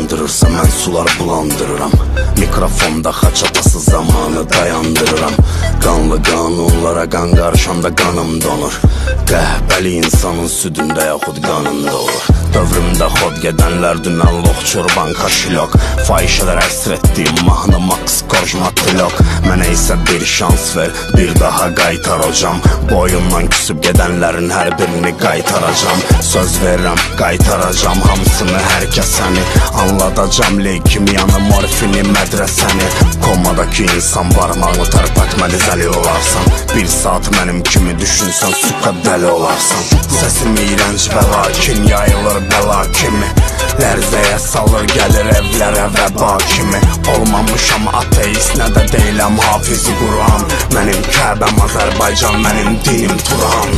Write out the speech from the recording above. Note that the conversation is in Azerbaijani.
uyandırırsa mən sular bulandırıram. Mikrofonda xaçapası zamanı dayandırıram. Qanlı qanunlara qan qarışanda qanım donur. Qəhbəli insanın südündə yaxud qanında olur. Dövrümdə xod gedənlər dünən loxçur banka şilok. Fahişələr əsr etdiyim mahnı Max Korjmatilok. Mənə isə bir şans ver, bir daha qaytaracam. Boyundan küsüb gedənlərin hər birini qaytaracam. Söz verirəm, qaytaracam hamısını, hər kəsəni. Anladacam leykimiyanı, morfini, mədrəsəni. Komadakı insan barmağını tərpətməli zəli olarsan. Bir saat mənim kimi düşünsən, suka dəli olarsan. Səsim iyrənc və lakin yayılır bəla kimi. Lərzəyə salır gəlir evlərə vəba kimi. Olmamışam ateist, nə də deyiləm hafiz Quran. Mənim Kəbəm Azərbaycan, mənim dinim Turan.